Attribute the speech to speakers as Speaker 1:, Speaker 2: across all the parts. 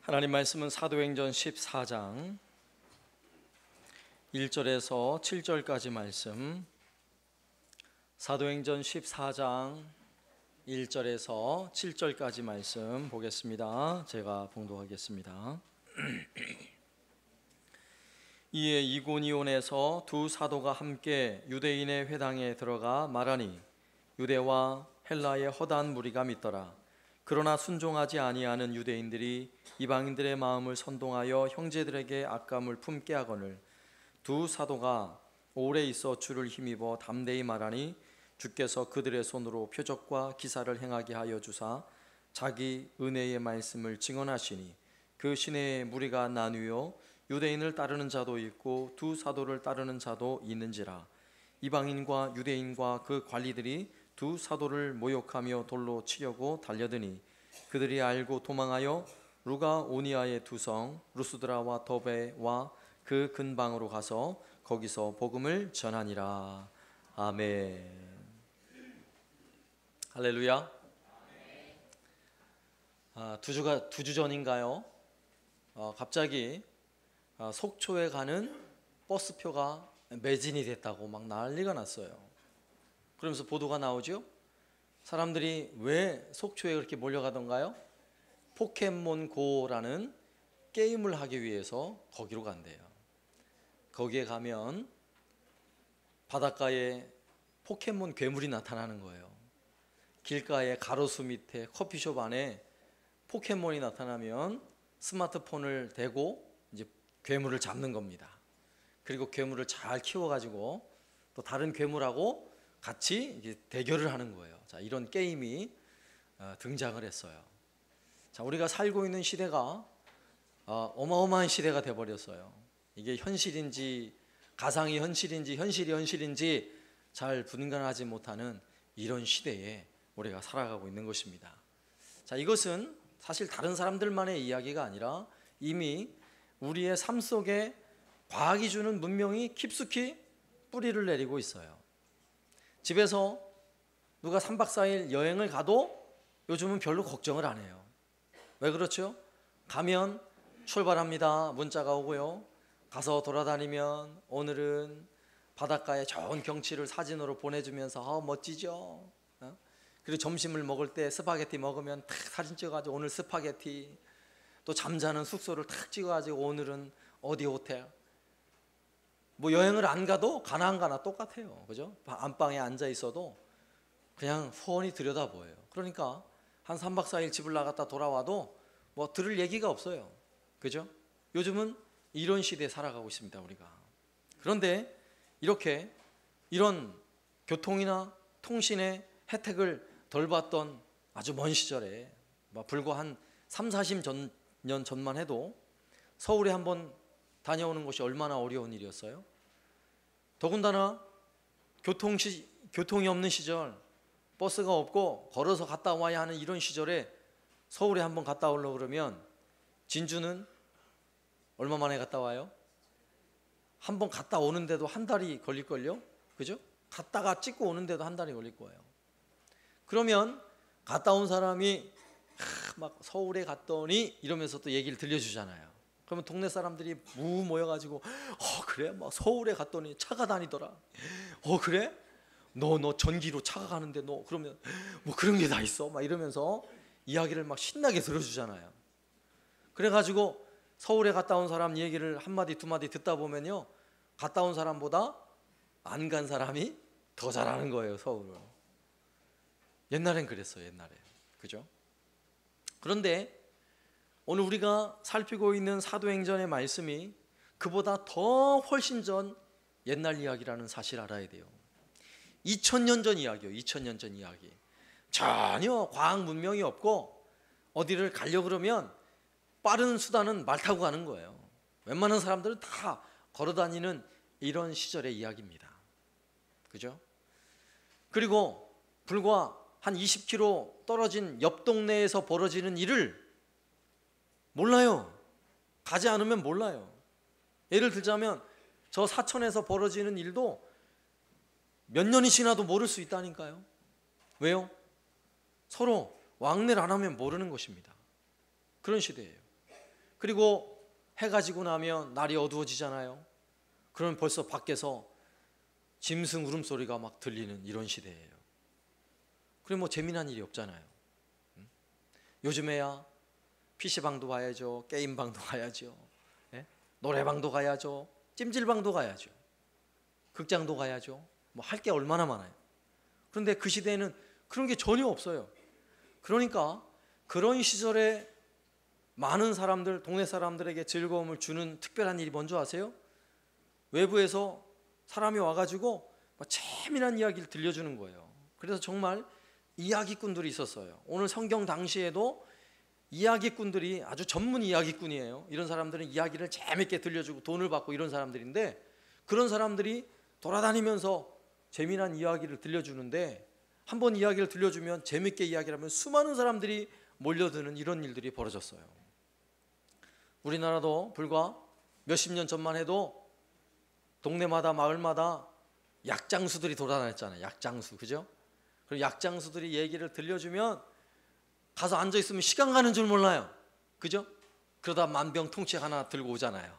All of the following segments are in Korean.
Speaker 1: 하나님 말씀은 사도행전 14장 1절에서 7절까지 말씀, 사도행전 14장 1절에서 7절까지 말씀 보겠습니다. 제가 봉독하겠습니다. 이에 이고니온에서 두 사도가 함께 유대인의 회당에 들어가 말하니 유대와 헬라의 허다한 무리가 믿더라. 그러나 순종하지 아니하는 유대인들이 이방인들의 마음을 선동하여 형제들에게 악감을 품게 하거늘 두 사도가 오래 있어 주를 힘입어 담대히 말하니 주께서 그들의 손으로 표적과 기사를 행하게 하여 주사 자기 은혜의 말씀을 증언하시니 그 시내에 무리가 나뉘어 유대인을 따르는 자도 있고 두 사도를 따르는 자도 있는지라. 이방인과 유대인과 그 관리들이 두 사도를 모욕하며 돌로 치려고 달려드니 그들이 알고 도망하여 루가오니아의 두 성 루스드라와 더베와 그 근방으로 가서 거기서 복음을 전하니라. 아멘. 할렐루야. 두 주 전인가요? 갑자기 속초에 가는 버스표가 매진이 됐다고 막 난리가 났어요. 그러면서 보도가 나오죠. 사람들이 왜 속초에 그렇게 몰려가던가요? 포켓몬고라는 게임을 하기 위해서 거기로 간대요. 거기에 가면 바닷가에 포켓몬 괴물이 나타나는 거예요. 길가에 가로수 밑에 커피숍 안에 포켓몬이 나타나면 스마트폰을 대고 이제 괴물을 잡는 겁니다. 그리고 괴물을 잘 키워가지고 또 다른 괴물하고 같이 이제 대결을 하는 거예요. 자, 이런 게임이 등장을 했어요. 자, 우리가 살고 있는 시대가 어마어마한 시대가 돼버렸어요. 이게 현실인지 가상이 현실인지 현실이 현실인지 잘 분간하지 못하는 이런 시대에 우리가 살아가고 있는 것입니다. 자, 이것은 사실 다른 사람들만의 이야기가 아니라 이미 우리의 삶 속에 과학이 주는 문명이 깊숙이 뿌리를 내리고 있어요. 집에서 누가 3박 4일 여행을 가도 요즘은 별로 걱정을 안 해요. 왜 그렇죠? 가면 출발합니다. 문자가 오고요. 가서 돌아다니면 오늘은 바닷가의 좋은 경치를 사진으로 보내주면서 멋지죠? 그리고 점심을 먹을 때 스파게티 먹으면 탁 사진 찍어가지고 오늘 스파게티, 또 잠자는 숙소를 탁 찍어가지고 오늘은 어디 호텔. 뭐 여행을 안 가도 가나 안 가나 똑같아요. 그죠? 안방에 앉아 있어도 그냥 후원히 들여다보여요. 그러니까 한 3박 4일 집을 나갔다 돌아와도 뭐 들을 얘기가 없어요. 그죠? 요즘은 이런 시대에 살아가고 있습니다, 우리가. 그런데 이런 교통이나 통신의 혜택을 덜 받던 아주 먼 시절에 불과 한 30-40년 전만 해도 서울에 한번 다녀오는 것이 얼마나 어려운 일이었어요. 더군다나 교통이 없는 시절, 버스가 없고 걸어서 갔다 와야 하는 이런 시절에 서울에 한번 갔다 오려고 그러면 진주는 얼마 만에 갔다 와요? 한번 갔다 오는데도 한 달이 걸릴걸요? 그죠? 갔다가 찍고 오는데도 한 달이 걸릴 거예요. 그러면 갔다 온 사람이 막 서울에 갔더니 이러면서 또 얘기를 들려주잖아요. 그러면 동네 사람들이 모여가지고 그래? 막 서울에 갔더니 차가 다니더라. 그래? 너 전기로 차가 가는데 너 그러면 뭐 그런 게 다 있어? 막 이러면서 이야기를 막 신나게 들어주잖아요. 그래가지고 서울에 갔다 온 사람 얘기를 한마디 두마디 듣다 보면요, 갔다 온 사람보다 안 간 사람이 더 잘하는 거예요, 서울을. 옛날엔 그랬어요, 옛날에. 그죠? 그런데 오늘 우리가 살피고 있는 사도행전의 말씀이 그보다 더 훨씬 전 옛날 이야기라는 사실 알아야 돼요. 2000년 전 이야기예요. 2000년 전 이야기. 전혀 과학 문명이 없고 어디를 가려고 그러면 빠른 수단은 말 타고 가는 거예요. 웬만한 사람들은 다 걸어 다니는 이런 시절의 이야기입니다. 그죠? 그리고 불과 한 20km 떨어진 옆 동네에서 벌어지는 일을 몰라요. 가지 않으면 몰라요. 예를 들자면 저 사천에서 벌어지는 일도 몇 년이 지나도 모를 수 있다니까요. 왜요? 서로 왕래를 안 하면 모르는 것입니다. 그런 시대예요. 그리고 해가 지고 나면 날이 어두워지잖아요. 그러면 벌써 밖에서 짐승 울음소리가 막 들리는 이런 시대예요. 그럼 뭐 재미난 일이 없잖아요. 요즘에야 PC방도 가야죠, 게임방도 가야죠, 예? 노래방도 가야죠, 찜질방도 가야죠, 극장도 가야죠. 뭐 할 게 얼마나 많아요. 그런데 그 시대에는 그런 게 전혀 없어요. 그러니까 그런 시절에 많은 사람들, 동네 사람들에게 즐거움을 주는 특별한 일이 뭔지 아세요? 외부에서 사람이 와가지고 재미난 이야기를 들려주는 거예요. 그래서 정말 이야기꾼들이 있었어요. 오늘 성경 당시에도 이야기꾼들이 아주 전문 이야기꾼이에요. 이런 사람들은 이야기를 재밌게 들려주고 돈을 받고 이런 사람들인데, 그런 사람들이 돌아다니면서 재미난 이야기를 들려주는데, 한번 이야기를 들려주면 재밌게 이야기를 하면 수많은 사람들이 몰려드는 이런 일들이 벌어졌어요. 우리나라도 불과 몇십 년 전만 해도 동네마다 마을마다 약장수들이 돌아다녔잖아요. 약장수, 그죠? 그리고 약장수들이 얘기를 들려주면 가서 앉아있으면 시간 가는 줄 몰라요. 그죠? 그러다 만병통치 하나 들고 오잖아요.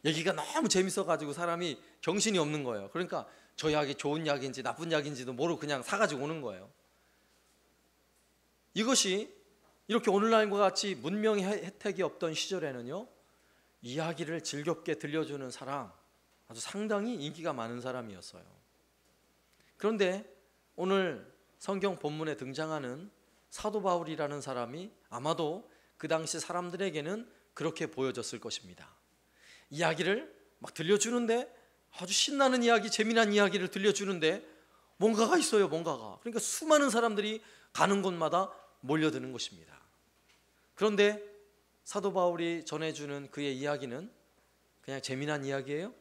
Speaker 1: 얘기가 너무 재밌어가지고 사람이 정신이 없는 거예요. 그러니까 저 약이 좋은 약인지 나쁜 약인지도 모르고 그냥 사가지고 오는 거예요. 이것이 이렇게 오늘날과 같이 문명의 혜택이 없던 시절에는요, 이야기를 즐겁게 들려주는 사람, 아주 상당히 인기가 많은 사람이었어요. 그런데 오늘 성경 본문에 등장하는 사도 바울이라는 사람이 아마도 그 당시 사람들에게는 그렇게 보여졌을 것입니다. 이야기를 막 들려주는데, 아주 신나는 이야기, 재미난 이야기를 들려주는데 뭔가가 있어요. 뭔가가. 그러니까 수많은 사람들이 가는 곳마다 몰려드는 것입니다. 그런데 사도 바울이 전해주는 그의 이야기는 그냥 재미난 이야기예요?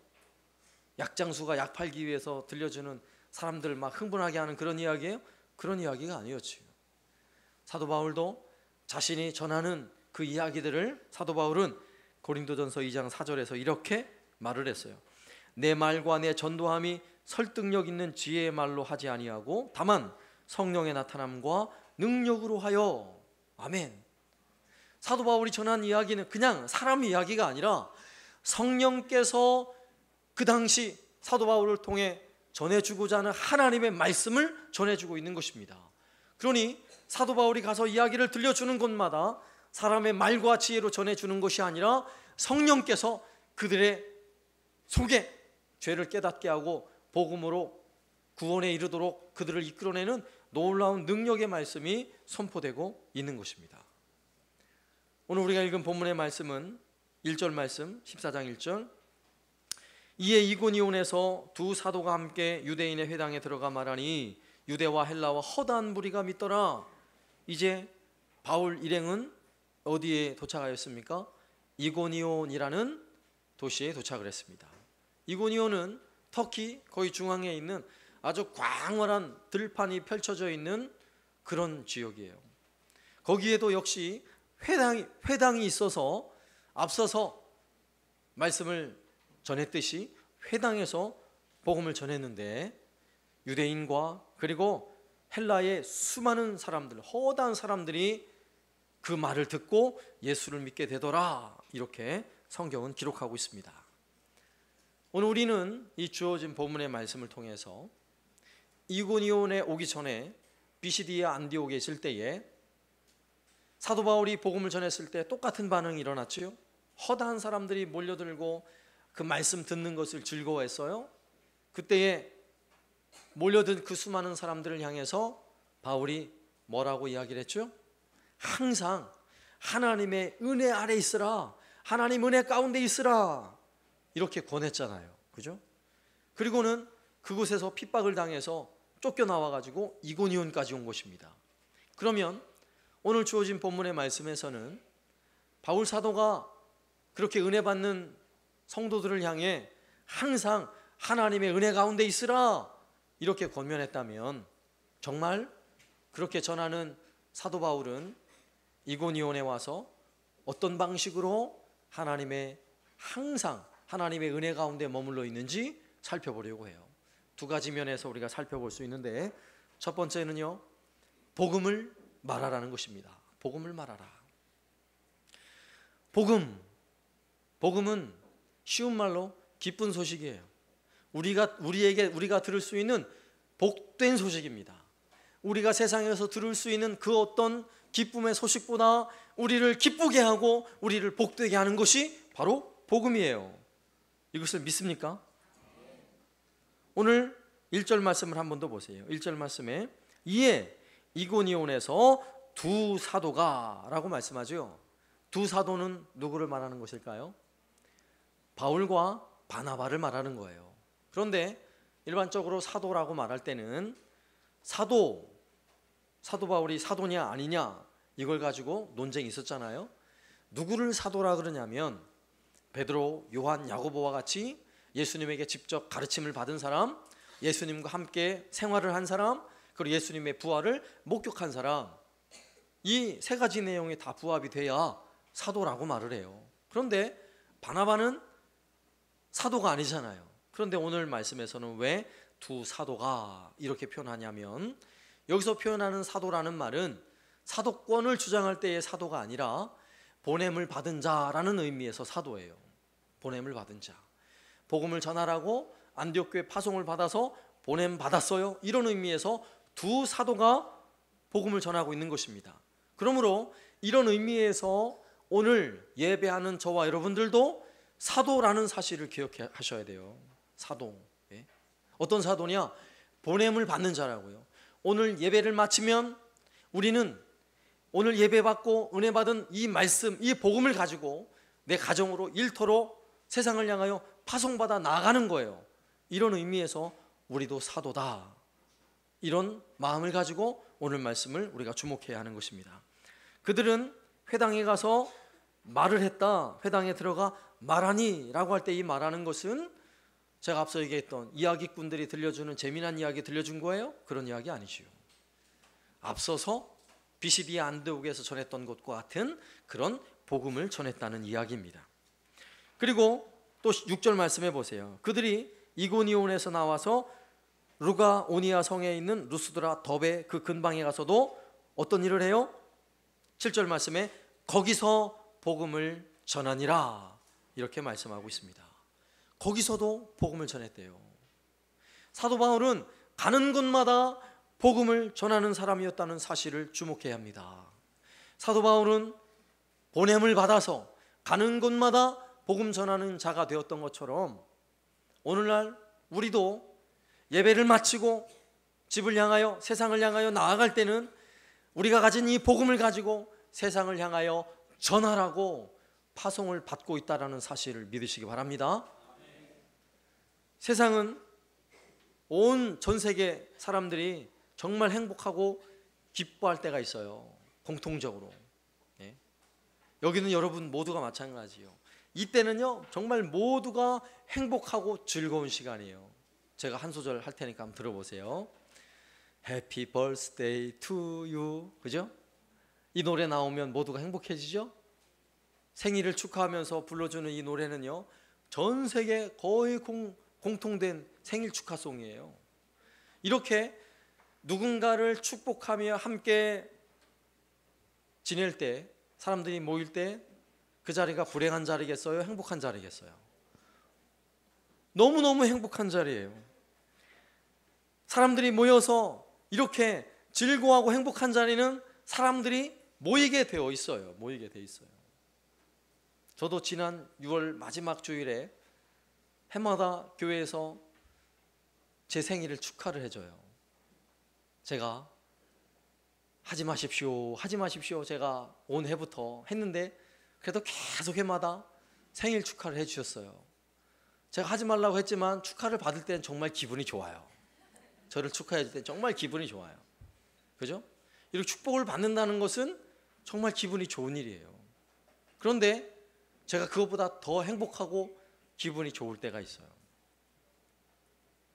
Speaker 1: 약장수가 약 팔기 위해서 들려주는 사람들 막 흥분하게 하는 그런 이야기예요? 그런 이야기가 아니었지요. 사도 바울도 자신이 전하는 그 이야기들을 사도 바울은 고린도전서 2장 4절에서 이렇게 말을 했어요. 내 말과 내 전도함이 설득력 있는 지혜의 말로 하지 아니하고 다만 성령의 나타남과 능력으로 하여. 아멘. 사도 바울이 전한 이야기는 그냥 사람 이야기가 아니라 성령께서 그 당시 사도 바울을 통해 전해주고자 하는 하나님의 말씀을 전해주고 있는 것입니다. 그러니 사도 바울이 가서 이야기를 들려주는 곳마다 사람의 말과 지혜로 전해주는 것이 아니라 성령께서 그들의 속에 죄를 깨닫게 하고 복음으로 구원에 이르도록 그들을 이끌어내는 놀라운 능력의 말씀이 선포되고 있는 것입니다. 오늘 우리가 읽은 본문의 말씀은 1절 말씀, 14장 1절. 이에 이고니온에서 두 사도가 함께 유대인의 회당에 들어가 말하니 유대와 헬라와 허다한 무리가 믿더라. 이제 바울 일행은 어디에 도착하였습니까? 이고니온이라는 도시에 도착을 했습니다. 이고니온은 터키 거의 중앙에 있는 아주 광활한 들판이 펼쳐져 있는 그런 지역이에요. 거기에도 역시 회당이 있어서 앞서서 말씀을 전했듯이 회당에서 복음을 전했는데, 유대인과 그리고 헬라의 수많은 사람들, 허다한 사람들이 그 말을 듣고 예수를 믿게 되더라. 이렇게 성경은 기록하고 있습니다. 오늘 우리는 이 주어진 본문의 말씀을 통해서 이고니온에 오기 전에 비시디아 안디옥에 있을 때에 사도 바울이 복음을 전했을 때 똑같은 반응이 일어났지요. 허다한 사람들이 몰려들고 그 말씀 듣는 것을 즐거워했어요. 그때에 몰려든 그 수많은 사람들을 향해서 바울이 뭐라고 이야기를 했죠? 항상 하나님의 은혜 아래 있으라, 하나님 은혜 가운데 있으라, 이렇게 권했잖아요. 그죠? 그리고는 그곳에서 핍박을 당해서 쫓겨나와가지고 이고니온까지 온 것입니다. 그러면 오늘 주어진 본문의 말씀에서는 바울 사도가 그렇게 은혜 받는 성도들을 향해 항상 하나님의 은혜 가운데 있으라 이렇게 권면했다면, 정말 그렇게 전하는 사도 바울은 이고니온에 와서 어떤 방식으로 항상 하나님의 은혜 가운데 머물러 있는지 살펴보려고 해요. 두 가지 면에서 우리가 살펴볼 수 있는데, 첫 번째는요, 복음을 말하라는 것입니다. 복음을 말하라. 복음은 쉬운 말로 기쁜 소식이에요. 우리가 들을 수 있는 복된 소식입니다. 우리가 세상에서 들을 수 있는 그 어떤 기쁨의 소식보다 우리를 기쁘게 하고 우리를 복되게 하는 것이 바로 복음이에요. 이것을 믿습니까? 오늘 1절 말씀을 한 번 더 보세요. 1절 말씀에 이에 이고니온에서 두 사도가 라고 말씀하죠. 두 사도는 누구를 말하는 것일까요? 바울과 바나바를 말하는 거예요. 그런데 일반적으로 사도라고 말할 때는 사도 바울이 사도냐 아니냐 이걸 가지고 논쟁이 있었잖아요. 누구를 사도라 그러냐면 베드로, 요한, 야고보와 같이 예수님에게 직접 가르침을 받은 사람, 예수님과 함께 생활을 한 사람, 그리고 예수님의 부활을 목격한 사람, 이 세 가지 내용이 다 부합이 돼야 사도라고 말을 해요. 그런데 바나바는 사도가 아니잖아요. 그런데 오늘 말씀에서는 왜 두 사도가 이렇게 표현하냐면, 여기서 표현하는 사도라는 말은 사도권을 주장할 때의 사도가 아니라 보냄을 받은 자라는 의미에서 사도예요. 보냄을 받은 자, 복음을 전하라고 안디옥 교회 파송을 받아서 보냄 받았어요, 이런 의미에서 두 사도가 복음을 전하고 있는 것입니다. 그러므로 이런 의미에서 오늘 예배하는 저와 여러분들도 사도라는 사실을 기억하셔야 돼요. 사도. 예? 어떤 사도냐? 보냄을 받는 자라고요. 오늘 예배를 마치면 우리는 오늘 예배 받고 은혜 받은 이 말씀, 이 복음을 가지고 내 가정으로, 일터로 세상을 향하여 파송받아 나아가는 거예요. 이런 의미에서 우리도 사도다, 이런 마음을 가지고 오늘 말씀을 우리가 주목해야 하는 것입니다. 그들은 회당에 가서 말을 했다, 회당에 들어가 말하니 라고 할 때 이 말하는 것은 제가 앞서 얘기했던 이야기꾼들이 들려주는 재미난 이야기 들려준 거예요? 그런 이야기 아니지요. 앞서서 비시비 안디옥에서 전했던 것과 같은 그런 복음을 전했다는 이야기입니다. 그리고 또 6절 말씀해 보세요. 그들이 이고니온에서 나와서 루가오니아 성에 있는 루스드라 더베 그 근방에 가서도 어떤 일을 해요? 7절 말씀에 거기서 복음을 전하니라, 이렇게 말씀하고 있습니다. 거기서도 복음을 전했대요. 사도 바울은 가는 곳마다 복음을 전하는 사람이었다는 사실을 주목해야 합니다. 사도 바울은 보냄을 받아서 가는 곳마다 복음 전하는 자가 되었던 것처럼 오늘날 우리도 예배를 마치고 집을 향하여, 세상을 향하여 나아갈 때는 우리가 가진 이 복음을 가지고 세상을 향하여 전하라고 파송을 받고 있다는 사실을 믿으시기 바랍니다. 세상은 온 전 세계 사람들이 정말 행복하고 기뻐할 때가 있어요. 공통적으로. 예? 여기는 여러분 모두가 마찬가지요. 이때는요 정말 모두가 행복하고 즐거운 시간이에요. 제가 한 소절 할 테니까 한번 들어보세요. Happy birthday to you. 그죠? 이 노래 나오면 모두가 행복해지죠? 생일을 축하하면서 불러주는 이 노래는요 전 세계 거의 공통된 생일 축하송이에요. 이렇게 누군가를 축복하며 함께 지낼 때, 사람들이 모일 때 그 자리가 불행한 자리겠어요? 행복한 자리겠어요? 너무너무 행복한 자리예요. 사람들이 모여서 이렇게 즐거워하고 행복한 자리는 사람들이 모이게 되어 있어요. 모이게 되어 있어요. 저도 지난 6월 마지막 주일에 해마다 교회에서 제 생일을 축하를 해줘요. 제가 하지 마십시오, 하지 마십시오 제가 온 해부터 했는데 그래도 계속 해마다 생일 축하를 해주셨어요. 제가 하지 말라고 했지만 축하를 받을 때는 정말 기분이 좋아요. 저를 축하해 줄 때 정말 기분이 좋아요. 그죠? 이렇게 축복을 받는다는 것은 정말 기분이 좋은 일이에요. 그런데 제가 그것보다 더 행복하고 기분이 좋을 때가 있어요.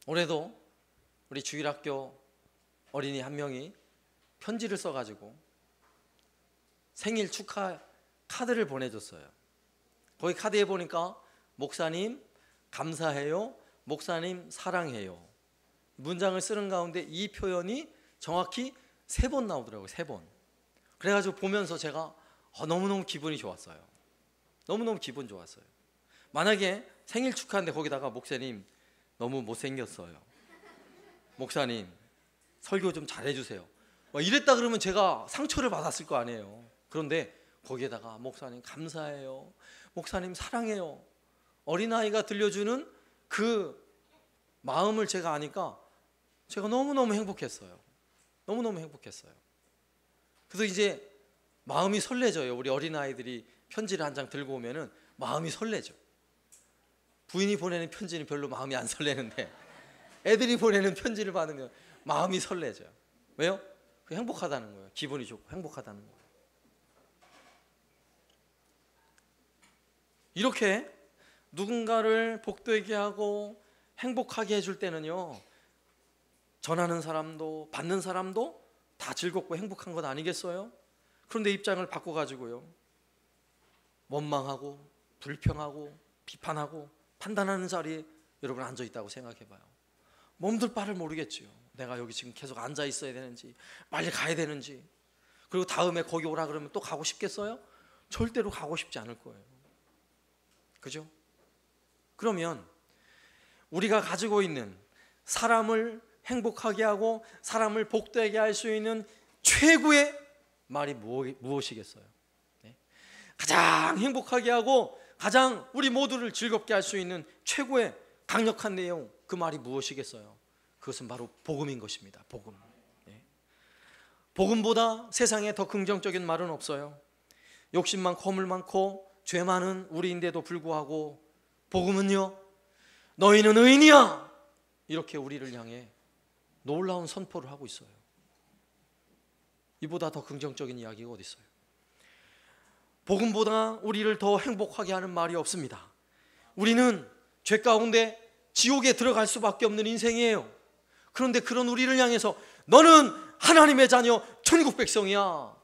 Speaker 1: 올해도 우리 주일학교 어린이 한 명이 편지를 써가지고 생일 축하 카드를 보내줬어요. 거기 카드에 보니까 목사님 감사해요, 목사님 사랑해요, 문장을 쓰는 가운데 이 표현이 정확히 3번 나오더라고요. 3번. 그래가지고 보면서 제가 너무너무 기분이 좋았어요. 너무너무 기분 좋았어요. 만약에 생일 축하하는데 거기다가 목사님 너무 못생겼어요, 목사님 설교 좀 잘해주세요, 이랬다 그러면 제가 상처를 받았을 거 아니에요. 그런데 거기에다가 목사님 감사해요, 목사님 사랑해요, 어린아이가 들려주는 그 마음을 제가 아니까 제가 너무너무 행복했어요. 너무너무 행복했어요. 그래서 이제 마음이 설레져요. 우리 어린아이들이 편지를 한 장 들고 오면은 마음이 설레죠. 부인이 보내는 편지는 별로 마음이 안 설레는데 애들이 보내는 편지를 받으면 마음이 설레져요. 왜요? 행복하다는 거예요. 기분이 좋고 행복하다는 거예요. 이렇게 누군가를 복되게 하고 행복하게 해줄 때는요, 전하는 사람도 받는 사람도 다 즐겁고 행복한 것 아니겠어요? 그런데 입장을 바꿔가지고요, 원망하고 불평하고 비판하고 판단하는 자리에 여러분 앉아 있다고 생각해봐요. 몸둘 바를 모르겠지요. 내가 여기 지금 계속 앉아 있어야 되는지 빨리 가야 되는지, 그리고 다음에 거기 오라 그러면 또 가고 싶겠어요? 절대로 가고 싶지 않을 거예요. 그죠? 그러면 우리가 가지고 있는 사람을 행복하게 하고 사람을 복되게 할 수 있는 최고의 말이 무엇이겠어요? 네? 가장 행복하게 하고 가장 우리 모두를 즐겁게 할 수 있는 최고의 강력한 내용, 그 말이 무엇이겠어요? 그것은 바로 복음인 것입니다. 복음. 네. 복음보다 세상에 더 긍정적인 말은 없어요. 욕심 많고 허물 많고 죄 많은 우리인데도 불구하고 복음은요, 너희는 의인이야, 이렇게 우리를 향해 놀라운 선포를 하고 있어요. 이보다 더 긍정적인 이야기가 어디 있어요? 복음보다 우리를 더 행복하게 하는 말이 없습니다. 우리는 죄 가운데 지옥에 들어갈 수밖에 없는 인생이에요. 그런데 그런 우리를 향해서 너는 하나님의 자녀, 천국 백성이야,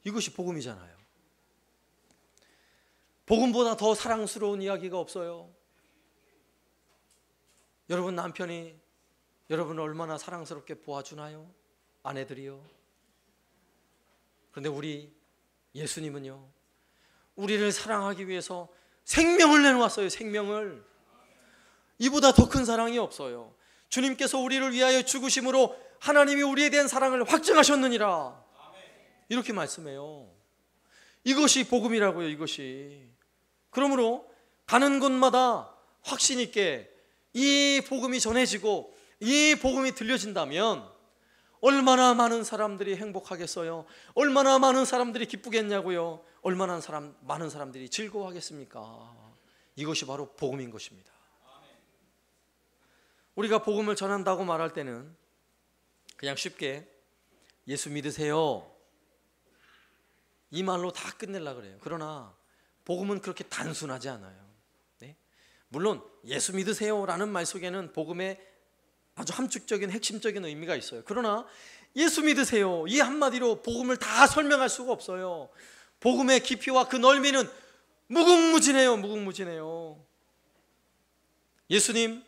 Speaker 1: 이것이 복음이잖아요. 복음보다 더 사랑스러운 이야기가 없어요. 여러분 남편이 여러분을 얼마나 사랑스럽게 보아주나요? 아내들이요. 그런데 우리 예수님은요, 우리를 사랑하기 위해서 생명을 내놓았어요. 생명을. 이보다 더 큰 사랑이 없어요. 주님께서 우리를 위하여 죽으심으로 하나님이 우리에 대한 사랑을 확증하셨느니라, 이렇게 말씀해요. 이것이 복음이라고요. 이것이. 그러므로 가는 곳마다 확신 있게 이 복음이 전해지고 이 복음이 들려진다면 얼마나 많은 사람들이 행복하겠어요? 얼마나 많은 사람들이 기쁘겠냐고요? 얼마나 많은 사람들이 즐거워하겠습니까? 이것이 바로 복음인 것입니다. 우리가 복음을 전한다고 말할 때는 그냥 쉽게 예수 믿으세요, 이 말로 다 끝내려고 그래요. 그러나 복음은 그렇게 단순하지 않아요. 네? 물론 예수 믿으세요라는 말 속에는 복음의 아주 함축적인 핵심적인 의미가 있어요. 그러나 예수 믿으세요, 이 한마디로 복음을 다 설명할 수가 없어요. 복음의 깊이와 그 넓이는 무궁무진해요. 무궁무진해요. 예수님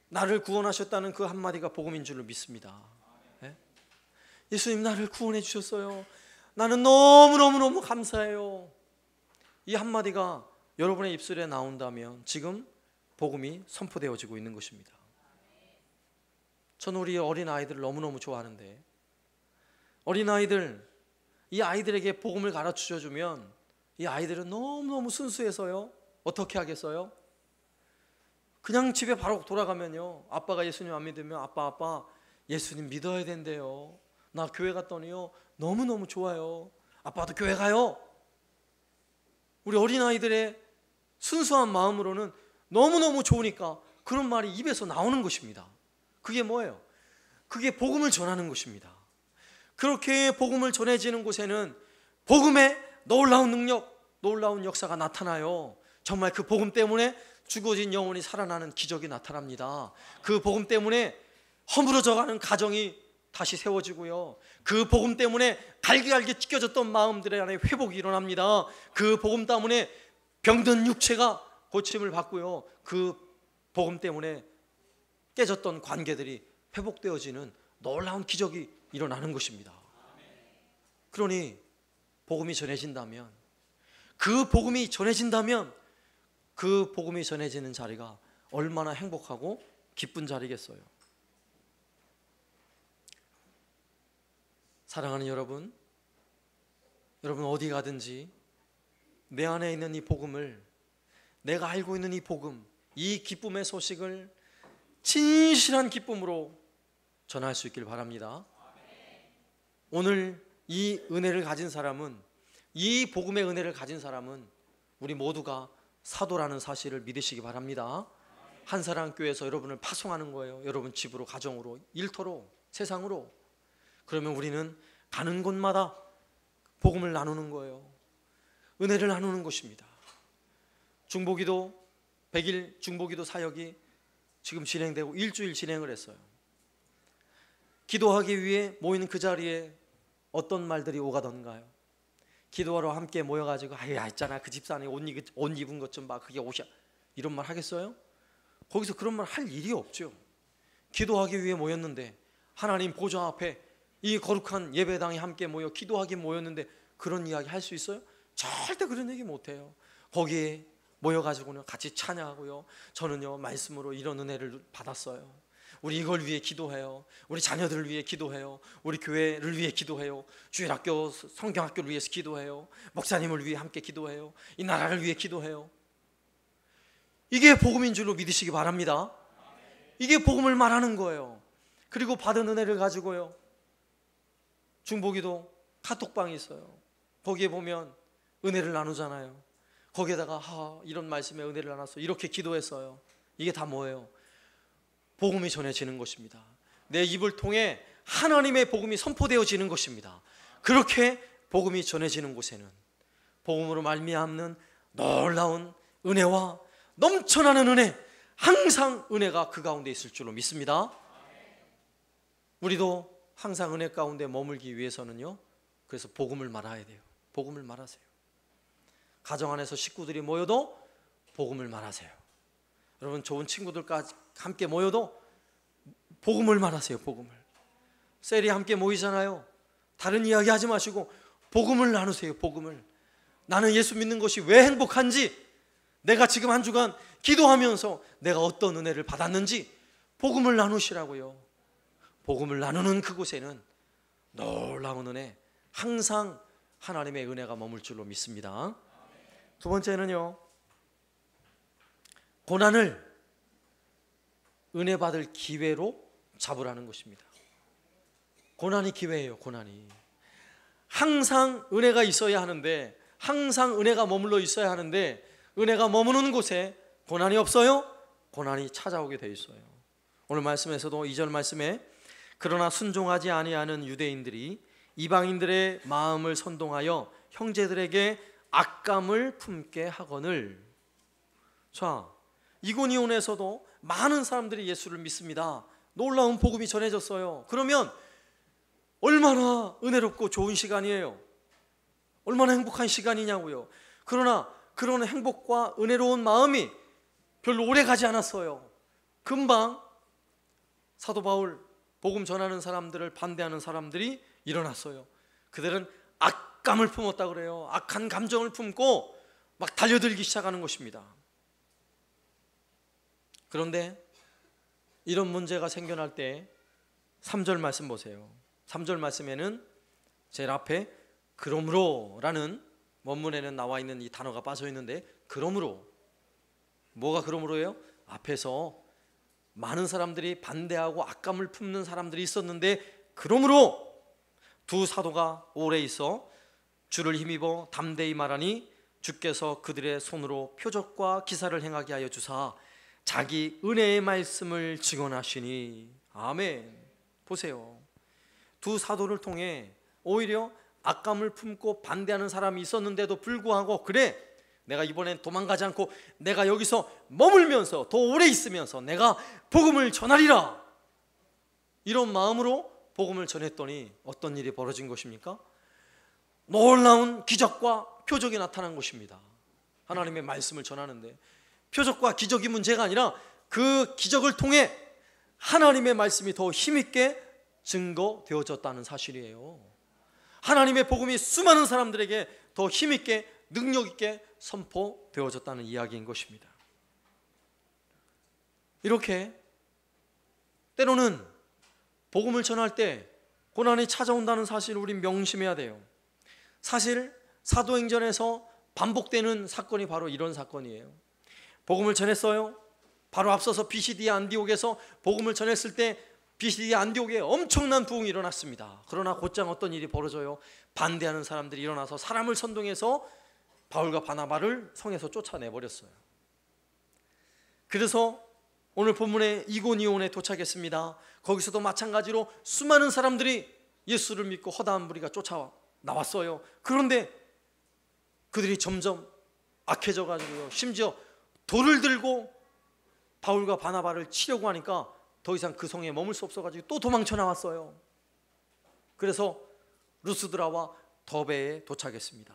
Speaker 1: 나를 구원하셨다는 그 한마디가 복음인 줄로 믿습니다. 네? 예수님 나를 구원해 주셨어요, 나는 너무너무너무 감사해요, 이 한마디가 여러분의 입술에 나온다면 지금 복음이 선포되어지고 있는 것입니다. 저는 우리 어린아이들을 너무너무 좋아하는데, 어린아이들, 이 아이들에게 복음을 가르쳐주면 이 아이들은 너무너무 순수해서요, 어떻게 하겠어요? 그냥 집에 바로 돌아가면요, 아빠가 예수님 안 믿으면 아빠 예수님 믿어야 된대요, 나 교회 갔더니요 너무너무 좋아요, 아빠도 교회 가요. 우리 어린아이들의 순수한 마음으로는 너무너무 좋으니까 그런 말이 입에서 나오는 것입니다. 그게 뭐예요? 그게 복음을 전하는 것입니다. 그렇게 복음을 전해지는 곳에는 복음의 놀라운 능력, 놀라운 역사가 나타나요. 정말 그 복음 때문에 죽어진 영혼이 살아나는 기적이 나타납니다. 그 복음 때문에 허물어져가는 가정이 다시 세워지고요, 그 복음 때문에 갈기갈기 찢겨졌던 마음들의 안에 회복이 일어납니다. 그 복음 때문에 병든 육체가 고침을 받고요, 그 복음 때문에 깨졌던 관계들이 회복되어지는 놀라운 기적이 일어나는 것입니다. 그러니 복음이 전해진다면 그 복음이 전해진다면 그 복음이 전해지는 자리가 얼마나 행복하고 기쁜 자리겠어요. 사랑하는 여러분, 여러분 어디 가든지 내 안에 있는 이 복음을, 내가 알고 있는 이 복음, 이 기쁨의 소식을 진실한 기쁨으로 전할 수 있길 바랍니다. 오늘 이 은혜를 가진 사람은, 이 복음의 은혜를 가진 사람은 우리 모두가 사도라는 사실을 믿으시기 바랍니다. 한사랑교회에서 여러분을 파송하는 거예요. 여러분 집으로, 가정으로, 일터로, 세상으로. 그러면 우리는 가는 곳마다 복음을 나누는 거예요. 은혜를 나누는 것입니다. 중보기도 100일 중보기도 사역이 지금 진행되고 일주일 진행을 했어요. 기도하기 위해 모이는 그 자리에 어떤 말들이 오가던가요? 기도하러 함께 모여가지고 아유 있잖아 그 집사람이 옷 입은 것 좀 봐, 그게 옷이야, 이런 말 하겠어요? 거기서 그런 말 할 일이 없죠. 기도하기 위해 모였는데, 하나님 보좌 앞에 이 거룩한 예배당에 함께 모여 기도하기 모였는데 그런 이야기 할 수 있어요? 절대 그런 얘기 못해요. 거기에 모여가지고는 같이 찬양하고요, 저는요 말씀으로 이런 은혜를 받았어요, 우리 이걸 위해 기도해요, 우리 자녀들을 위해 기도해요, 우리 교회를 위해 기도해요, 주일학교 성경학교를 위해서 기도해요, 목사님을 위해 함께 기도해요, 이 나라를 위해 기도해요. 이게 복음인 줄로 믿으시기 바랍니다. 이게 복음을 말하는 거예요. 그리고 받은 은혜를 가지고요, 중보기도 카톡방이 있어요. 거기에 보면 은혜를 나누잖아요. 거기에다가 이런 말씀에 은혜를 나눴어, 이렇게 기도했어요. 이게 다 뭐예요? 복음이 전해지는 것입니다. 내 입을 통해 하나님의 복음이 선포되어지는 것입니다. 그렇게 복음이 전해지는 곳에는 복음으로 말미암는 놀라운 은혜와 넘쳐나는 은혜, 항상 은혜가 그 가운데 있을 줄로 믿습니다. 우리도 항상 은혜 가운데 머물기 위해서는요, 그래서 복음을 말해야 돼요. 복음을 말하세요. 가정 안에서 식구들이 모여도 복음을 말하세요. 여러분 좋은 친구들까지 함께 모여도 복음을 말하세요. 복음을. 셀이 함께 모이잖아요. 다른 이야기 하지 마시고 복음을 나누세요. 복음을. 나는 예수 믿는 것이 왜 행복한지, 내가 지금 한 주간 기도하면서 내가 어떤 은혜를 받았는지 복음을 나누시라고요. 복음을 나누는 그곳에는 놀라운 은혜, 항상 하나님의 은혜가 머물 줄로 믿습니다. 두 번째는요, 고난을 은혜 받을 기회로 잡으라는 것입니다. 고난이 기회예요. 고난이 항상 은혜가 있어야 하는데, 항상 은혜가 머물러 있어야 하는데, 은혜가 머무는 곳에 고난이 없어요? 고난이 찾아오게 돼 있어요. 오늘 말씀에서도 2절 말씀에 그러나 순종하지 아니하는 유대인들이 이방인들의 마음을 선동하여 형제들에게 악감을 품게 하거늘. 자, 이고니온에서도 많은 사람들이 예수를 믿습니다. 놀라운 복음이 전해졌어요. 그러면 얼마나 은혜롭고 좋은 시간이에요. 얼마나 행복한 시간이냐고요. 그러나 그런 행복과 은혜로운 마음이 별로 오래 가지 않았어요. 금방 사도 바울 복음 전하는 사람들을 반대하는 사람들이 일어났어요. 그들은 악감을 품었다 그래요. 악한 감정을 품고 막 달려들기 시작하는 것입니다. 그런데 이런 문제가 생겨날 때 3절 말씀 보세요. 3절 말씀에는 제일 앞에 그러므로 라는 원문에는 나와 있는 이 단어가 빠져 있는데, 그러므로, 뭐가 그러므로예요? 앞에서 많은 사람들이 반대하고 악감을 품는 사람들이 있었는데, 그러므로 두 사도가 오래 있어 주를 힘입어 담대히 말하니 주께서 그들의 손으로 표적과 기사를 행하게 하여 주사 자기 은혜의 말씀을 증언하시니. 아멘. 보세요. 두 사도를 통해 오히려 악감을 품고 반대하는 사람이 있었는데도 불구하고, 그래 내가 이번엔 도망가지 않고 내가 여기서 머물면서 더 오래 있으면서 내가 복음을 전하리라, 이런 마음으로 복음을 전했더니 어떤 일이 벌어진 것입니까? 놀라운 기적과 표적이 나타난 것입니다. 하나님의 말씀을 전하는데 표적과 기적이 문제가 아니라 그 기적을 통해 하나님의 말씀이 더 힘있게 증거되어졌다는 사실이에요. 하나님의 복음이 수많은 사람들에게 더 힘있게 능력 있게 선포되어졌다는 이야기인 것입니다. 이렇게 때로는 복음을 전할 때 고난이 찾아온다는 사실을 우린 명심해야 돼요. 사실 사도행전에서 반복되는 사건이 바로 이런 사건이에요. 복음을 전했어요. 바로 앞서서 비시디아 안디옥에서 복음을 전했을 때 비시디아 안디옥에 엄청난 부흥이 일어났습니다. 그러나 곧장 어떤 일이 벌어져요. 반대하는 사람들이 일어나서 사람을 선동해서 바울과 바나바를 성에서 쫓아내버렸어요. 그래서 오늘 본문의 이고니온에 도착했습니다. 거기서도 마찬가지로 수많은 사람들이 예수를 믿고 허다한 무리가 쫓아 나왔어요. 그런데 그들이 점점 악해져 가지고요, 심지어 돌을 들고 바울과 바나바를 치려고 하니까 더 이상 그 성에 머물 수 없어 가지고 또 도망쳐 나왔어요. 그래서 루스드라와 더베에 도착했습니다.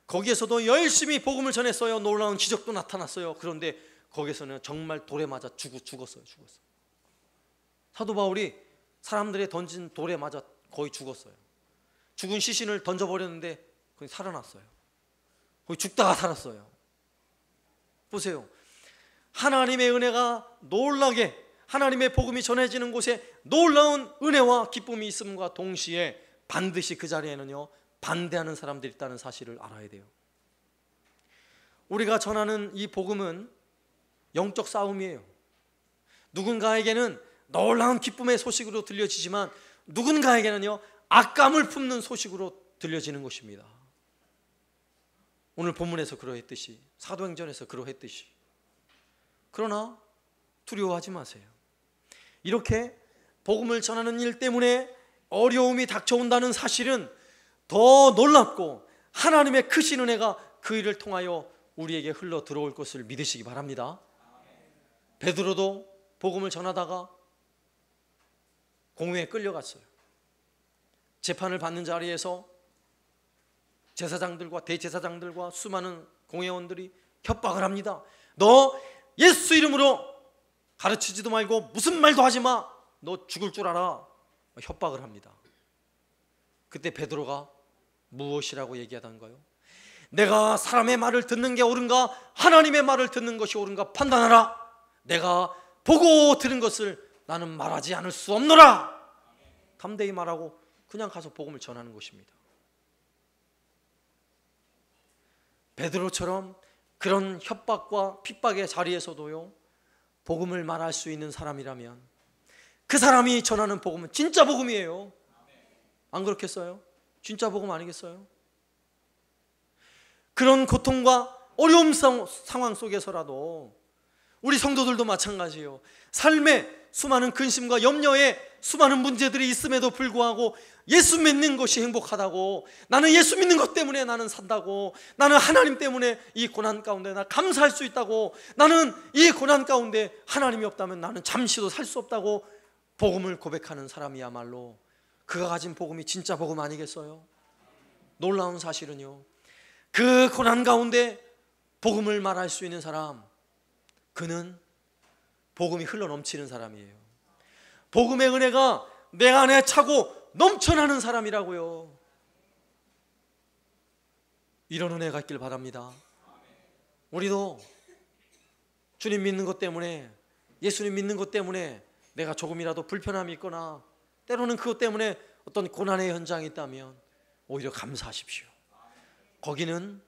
Speaker 1: 거기에서도 열심히 복음을 전했어요. 놀라운 기적도 나타났어요. 그런데 거기서는 정말 돌에 맞아 죽었어요. 사도 바울이 사람들의 던진 돌에 맞아 거의 죽었어요. 죽은 시신을 던져버렸는데 거의 살아났어요. 거의 죽다가 살았어요. 보세요. 하나님의 은혜가 놀라게, 하나님의 복음이 전해지는 곳에 놀라운 은혜와 기쁨이 있음과 동시에 반드시 그 자리에는요, 반대하는 사람들이 있다는 사실을 알아야 돼요. 우리가 전하는 이 복음은 영적 싸움이에요. 누군가에게는 놀라운 기쁨의 소식으로 들려지지만 누군가에게는요, 악감을 품는 소식으로 들려지는 것입니다. 오늘 본문에서 그러했듯이, 사도행전에서 그러했듯이. 그러나 두려워하지 마세요. 이렇게 복음을 전하는 일 때문에 어려움이 닥쳐온다는 사실은 더 놀랍고 하나님의 크신 은혜가 그 일을 통하여 우리에게 흘러 들어올 것을 믿으시기 바랍니다. 베드로도 복음을 전하다가 공회에 끌려갔어요. 재판을 받는 자리에서 제사장들과 대제사장들과 수많은 공회원들이 협박을 합니다. 너 예수 이름으로 가르치지도 말고 무슨 말도 하지 마. 너 죽을 줄 알아. 협박을 합니다. 그때 베드로가 무엇이라고 얘기하던가요? 내가 사람의 말을 듣는 게 옳은가 하나님의 말을 듣는 것이 옳은가 판단하라. 내가 보고 들은 것을 나는 말하지 않을 수 없노라. 담대히 말하고 그냥 가서 복음을 전하는 것입니다. 베드로처럼 그런 협박과 핍박의 자리에서도요, 복음을 말할 수 있는 사람이라면 그 사람이 전하는 복음은 진짜 복음이에요. 안 그렇겠어요? 진짜 복음 아니겠어요? 그런 고통과 어려움 상황 속에서라도 우리 성도들도 마찬가지예요. 삶에 수많은 근심과 염려에 수많은 문제들이 있음에도 불구하고 예수 믿는 것이 행복하다고, 나는 예수 믿는 것 때문에 나는 산다고, 나는 하나님 때문에 이 고난 가운데 나 감사할 수 있다고, 나는 이 고난 가운데 하나님이 없다면 나는 잠시도 살 수 없다고 복음을 고백하는 사람이야말로 그가 가진 복음이 진짜 복음 아니겠어요? 놀라운 사실은요, 그 고난 가운데 복음을 말할 수 있는 사람, 그는 복음이 흘러넘치는 사람이에요. 복음의 은혜가 내 안에 차고 넘쳐나는 사람이라고요. 이런 은혜가 있길 바랍니다. 우리도 주님 믿는 것 때문에, 예수님 믿는 것 때문에 내가 조금이라도 불편함이 있거나 때로는 그것 때문에 어떤 고난의 현장이 있다면 오히려 감사하십시오. 거기는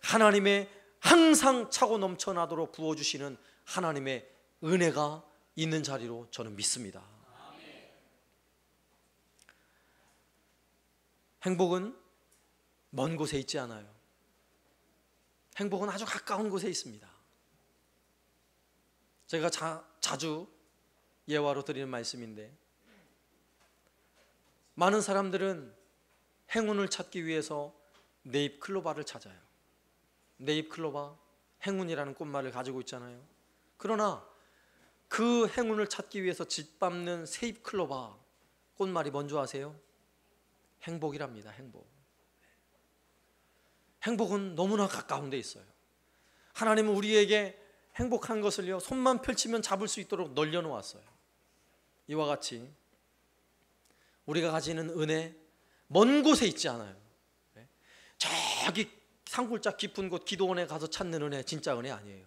Speaker 1: 하나님의 항상 차고 넘쳐나도록 부어주시는 하나님의 은혜가 있는 자리로 저는 믿습니다. 행복은 먼 곳에 있지 않아요. 행복은 아주 가까운 곳에 있습니다. 제가 자주 예화로 드리는 말씀인데, 많은 사람들은 행운을 찾기 위해서 네잎클로바를 찾아요. 네잎클로바, 행운이라는 꽃말을 가지고 있잖아요. 그러나 그 행운을 찾기 위해서 짓밟는 세잎클로바 꽃말이 뭔지 아세요? 행복이랍니다. 행복. 행복은 너무나 가까운 데 있어요. 하나님은 우리에게 행복한 것을요, 손만 펼치면 잡을 수 있도록 널려놓았어요. 이와 같이 우리가 가지는 은혜, 먼 곳에 있지 않아요. 저기 산골짜 깊은 곳 기도원에 가서 찾는 은혜 진짜 은혜 아니에요.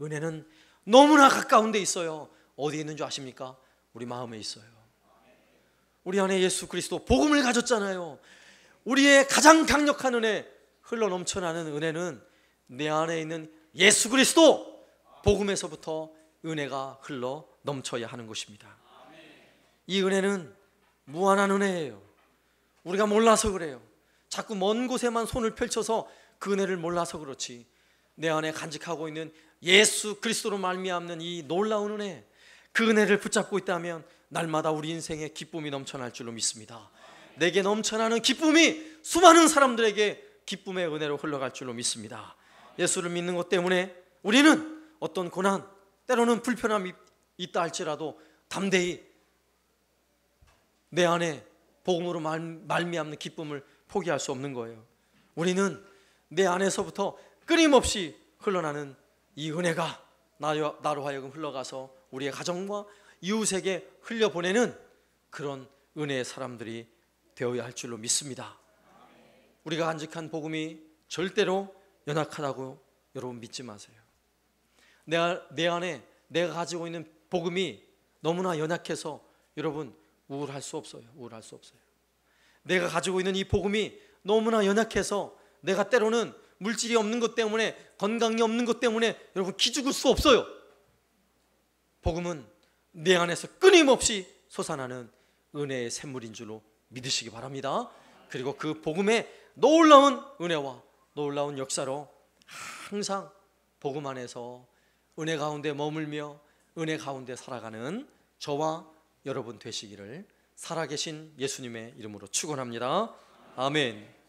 Speaker 1: 은혜는 너무나 가까운 데 있어요. 어디에 있는 줄 아십니까? 우리 마음에 있어요. 우리 안에 예수 그리스도 복음을 가졌잖아요. 우리의 가장 강력한 은혜, 흘러 넘쳐나는 은혜는 내 안에 있는 예수 그리스도 복음에서부터 은혜가 흘러 넘쳐야 하는 것입니다. 이 은혜는 무한한 은혜예요. 우리가 몰라서 그래요. 자꾸 먼 곳에만 손을 펼쳐서 그 은혜를 몰라서 그렇지, 내 안에 간직하고 있는 예수 그리스도로 말미암는 이 놀라운 은혜, 그 은혜를 붙잡고 있다면 날마다 우리 인생에 기쁨이 넘쳐날 줄로 믿습니다. 내게 넘쳐나는 기쁨이 수많은 사람들에게 기쁨의 은혜로 흘러갈 줄로 믿습니다. 예수를 믿는 것 때문에 우리는 어떤 고난, 때로는 불편함이 있다 할지라도 담대히 내 안에 복음으로 말미암는 기쁨을 포기할 수 없는 거예요. 우리는 내 안에서부터 끊임없이 흘러나는 이 은혜가 나로 하여금 흘러가서 우리의 가정과 이웃에게 흘려보내는 그런 은혜의 사람들이 되어야 할 줄로 믿습니다. 우리가 간직한 복음이 절대로 연약하다고 여러분 믿지 마세요. 내 안에 내가 가지고 있는 복음이 너무나 연약해서 여러분 우울할 수 없어요. 우울할 수 없어요. 내가 가지고 있는 이 복음이 너무나 연약해서 내가 때로는 물질이 없는 것 때문에, 건강이 없는 것 때문에 여러분 기죽을 수 없어요. 복음은 내 안에서 끊임없이 솟아나는 은혜의 샘물인 줄로 믿으시기 바랍니다. 그리고 그 복음의 놀라운 은혜와 놀라운 역사로 항상 복음 안에서 은혜 가운데 머물며 은혜 가운데 살아가는 저와 여러분 되시기를 살아계신 예수님의 이름으로 축원합니다. 아멘.